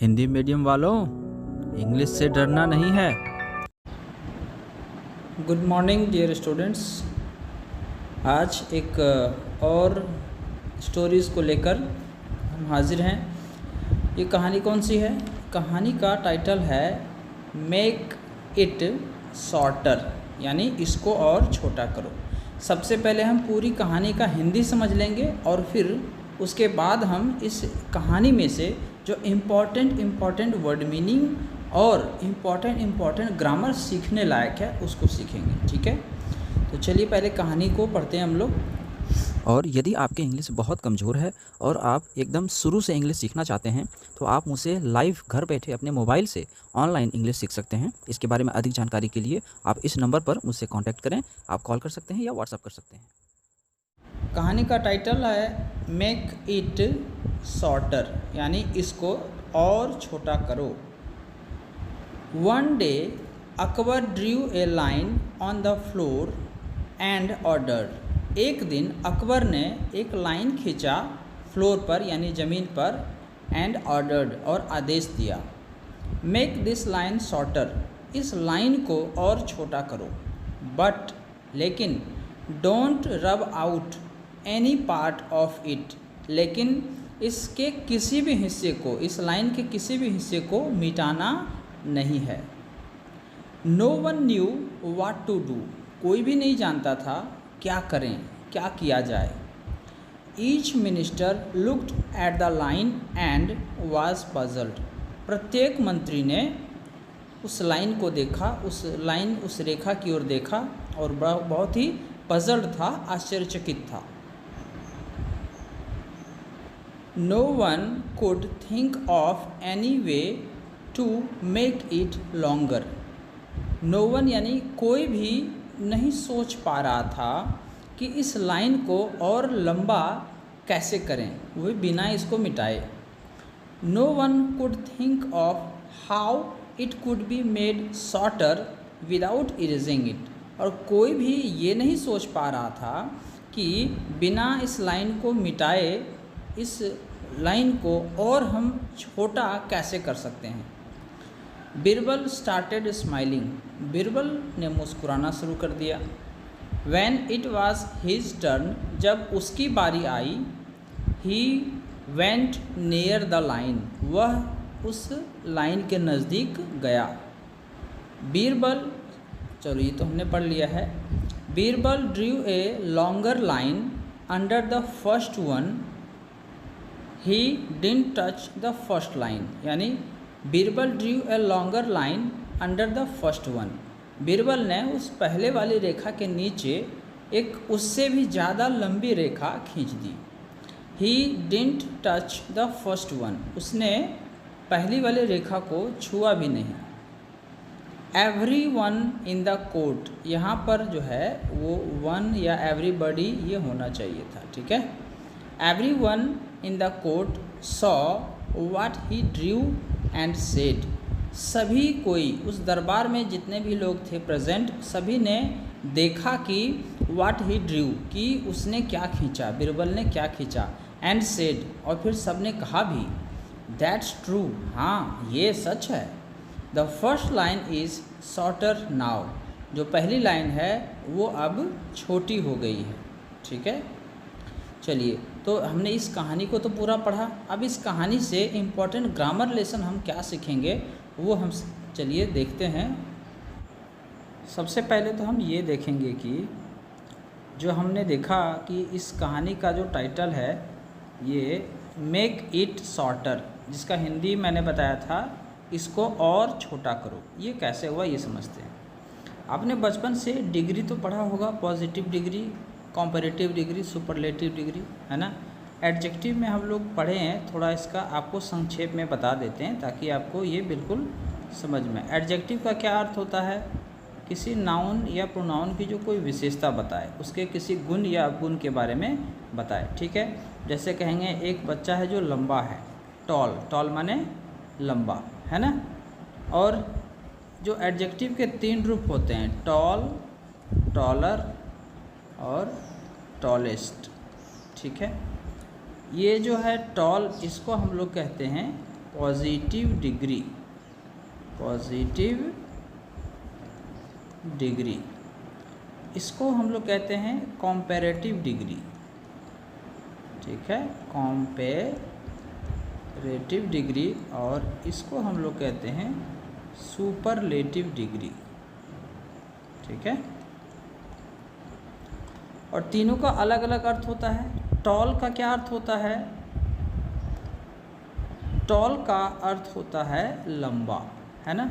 Hindi medium वालों, English से डरना नहीं है। Good morning dear students. आज एक और स्टोरीज़ को लेकर हम हाजिर हैं। ये कहानी कौन सी है? कहानी का टाइटल है मेक इट शॉर्टर, यानी इसको और छोटा करो। सबसे पहले हम पूरी कहानी का हिंदी समझ लेंगे और फिर उसके बाद हम इस कहानी में से जो इम्पॉर्टेंट वर्ड मीनिंग और इम्पॉर्टेंट ग्रामर सीखने लायक है उसको सीखेंगे। ठीक है, तो चलिए पहले कहानी को पढ़ते हैं हम लोग। और यदि आपके इंग्लिश बहुत कमज़ोर है और आप एकदम शुरू से इंग्लिश सीखना चाहते हैं तो आप मुझसे लाइव घर बैठे अपने मोबाइल से ऑनलाइन इंग्लिश सीख सकते हैं। इसके बारे में अधिक जानकारी के लिए आप इस नंबर पर मुझसे कांटेक्ट करें। आप कॉल कर सकते हैं या व्हाट्सएप कर सकते हैं। कहानी का टाइटल है मेक इट शॉर्टर, यानी इसको और छोटा करो। One day Akbar Drew A line on the floor and ordered. एक दिन अकबर ने एक लाइन खींचा फ्लोर पर यानी ज़मीन पर, एंड ऑर्डर्ड और आदेश दिया, मेक दिस लाइन शॉर्टर, इस लाइन को और छोटा करो। बट लेकिन डोंट रब out any part of it, लेकिन इसके किसी भी हिस्से को, इस लाइन के किसी भी हिस्से को मिटाना नहीं है। No one knew what to do, कोई भी नहीं जानता था क्या करें, क्या किया जाए। Each minister looked at the line and was puzzled, प्रत्येक मंत्री ने उस लाइन को देखा, उस रेखा की ओर देखा और बहुत ही पजल्ड था, आश्चर्यचकित था। No one could think of any way to make it longer, no one यानी कोई भी नहीं सोच पा रहा था कि इस लाइन को और लंबा कैसे करें, वो बिना इसको मिटाए। No one could think of how it could be made shorter without erasing it, और कोई भी ये नहीं सोच पा रहा था कि बिना इस लाइन को मिटाए इस लाइन को और हम छोटा कैसे कर सकते हैं। बीरबल स्टार्टेड स्माइलिंग, बीरबल ने मुस्कुराना शुरू कर दिया। When it was his turn, जब उसकी बारी आई, he went near the line, वह उस लाइन के नज़दीक गया। बीरबल, चलो ये तो हमने पढ़ लिया है। Birbal Drew a longer line under the first one, he didn't touch the first line, यानी Birbal Drew a longer line under the first one, Birbal ने उस पहले वाली रेखा के नीचे एक उससे भी ज़्यादा लंबी रेखा खींच दी। He didn't touch the first one, उसने पहली वाली रेखा को छुआ भी नहीं। Everyone in the court, यहाँ पर जो है वो वन या एवरीबडी ये होना चाहिए था, ठीक है। Everyone in the court saw what he drew and said, सभी कोई उस दरबार में जितने भी लोग थे प्रेजेंट, सभी ने देखा कि what he drew, कि उसने क्या खींचा, बीरबल ने क्या खींचा, and said, और फिर सब ने कहा भी, that's true, हाँ ये सच है। the first line is shorter now, जो पहली लाइन है वो अब छोटी हो गई है, ठीक है। चलिए, तो हमने इस कहानी को तो पूरा पढ़ा। अब इस कहानी से इम्पॉर्टेंट ग्रामर लेसन हम क्या सीखेंगे वो हम चलिए देखते हैं। सबसे पहले तो हम ये देखेंगे कि जो हमने देखा कि इस कहानी का जो टाइटल है ये मेक इट शॉर्टर, जिसका हिंदी मैंने बताया था इसको और छोटा करो, ये कैसे हुआ ये समझते हैं। आपने बचपन से डिग्री तो पढ़ा होगा, positive degree, comparative degree, superlative degree, है ना। एडजेक्टिव में हम लोग पढ़े हैं, थोड़ा इसका आपको संक्षेप में बता देते हैं ताकि आपको ये बिल्कुल समझ में। एडजेक्टिव का क्या अर्थ होता है? किसी नाउन या प्रोनाउन की जो कोई विशेषता बताए, उसके किसी गुण या अवगुण के बारे में बताए, ठीक है। जैसे कहेंगे एक बच्चा है जो लंबा है, टॉल, टॉल माने लंबा, है ना। और जो एडजेक्टिव के 3 रूप होते हैं, टॉल, टॉलर और टॉलेस्ट, ठीक है। ये जो है टॉल, इसको हम लोग कहते हैं पॉजिटिव डिग्री, इसको हम लोग कहते हैं कंपैरेटिव डिग्री, ठीक है, कंपैरेटिव डिग्री, और इसको हम लोग कहते हैं सुपरलेटिव डिग्री, ठीक है। और तीनों का अलग अलग अर्थ होता है। टॉल का क्या अर्थ होता है? टॉल का अर्थ होता है लंबा, है ना।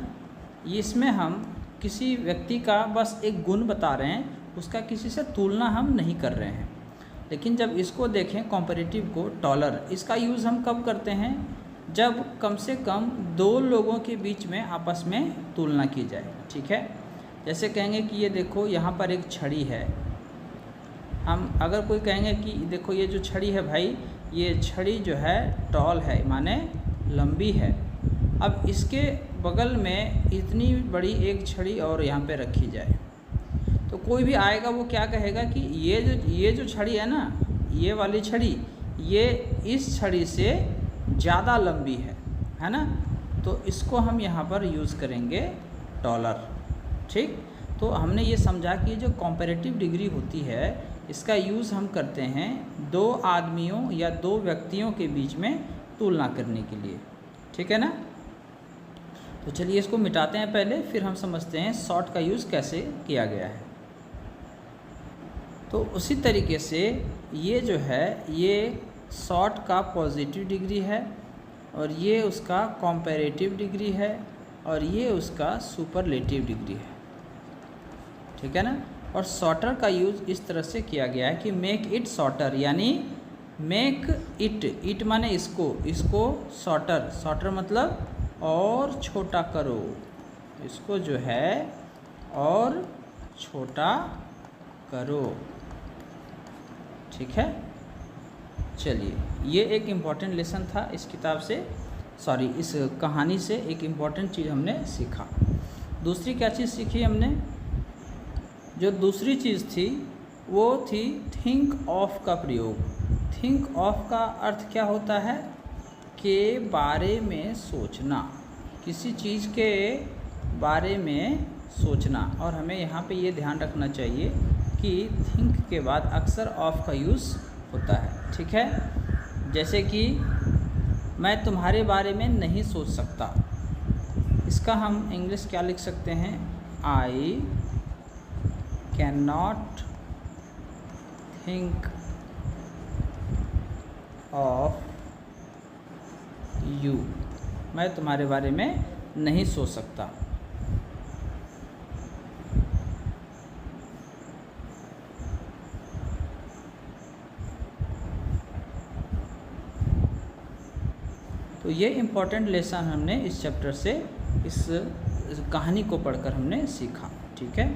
इसमें हम किसी व्यक्ति का बस एक गुण बता रहे हैं, उसका किसी से तुलना हम नहीं कर रहे हैं। लेकिन जब इसको देखें कंपैरेटिव को, टॉलर, इसका यूज़ हम कब करते हैं? जब कम से कम दो लोगों के बीच में आपस में तुलना की जाए, ठीक है। जैसे कहेंगे कि ये देखो यहाँ पर एक छड़ी है, हम अगर कोई कहेंगे कि देखो ये जो छड़ी है भाई, ये छड़ी जो है टॉल है, माने लंबी है। अब इसके बगल में इतनी बड़ी एक छड़ी और यहाँ पे रखी जाए, तो कोई भी आएगा वो क्या कहेगा कि ये जो छड़ी है ना, ये वाली छड़ी, ये इस छड़ी से ज़्यादा लंबी है ना। तो इसको हम यहाँ पर यूज़ करेंगे डॉलर, ठीक। तो हमने ये समझा कि जो कंपैरेटिव डिग्री होती है, इसका यूज़ हम करते हैं दो आदमियों या दो व्यक्तियों के बीच में तुलना करने के लिए, ठीक है ना। तो चलिए इसको मिटाते हैं पहले, फिर हम समझते हैं सॉर्ट का यूज़ कैसे किया गया है। तो उसी तरीके से ये जो है, ये सॉर्ट का पॉजिटिव डिग्री है, और ये उसका कंपैरेटिव डिग्री है, और ये उसका सुपरलेटिव डिग्री है, ठीक है ना। और शॉर्टर का यूज़ इस तरह से किया गया है कि मेक इट शॉर्टर, यानी मेक इट माने इसको शॉर्टर मतलब और छोटा करो, इसको जो है और छोटा करो, ठीक है। चलिए, ये एक इम्पॉर्टेंट लेसन था इस किताब से, इस कहानी से एक इम्पॉर्टेंट चीज़ हमने सीखा। दूसरी क्या चीज़ सीखी हमने? जो दूसरी चीज़ थी वो थी थिंक ऑफ का प्रयोग। थिंक ऑफ का अर्थ क्या होता है? के बारे में सोचना, किसी चीज़ के बारे में सोचना। और हमें यहाँ पे ये ध्यान रखना चाहिए कि थिंक के बाद अक्सर ऑफ का यूज़ होता है, ठीक है। जैसे कि मैं तुम्हारे बारे में नहीं सोच सकता, इसका हम इंग्लिश क्या लिख सकते हैं? I can not think of you, मैं तुम्हारे बारे में नहीं सोच सकता। तो ये इम्पॉर्टेंट लेसन हमने इस चैप्टर से, इस कहानी को पढ़कर हमने सीखा, ठीक है।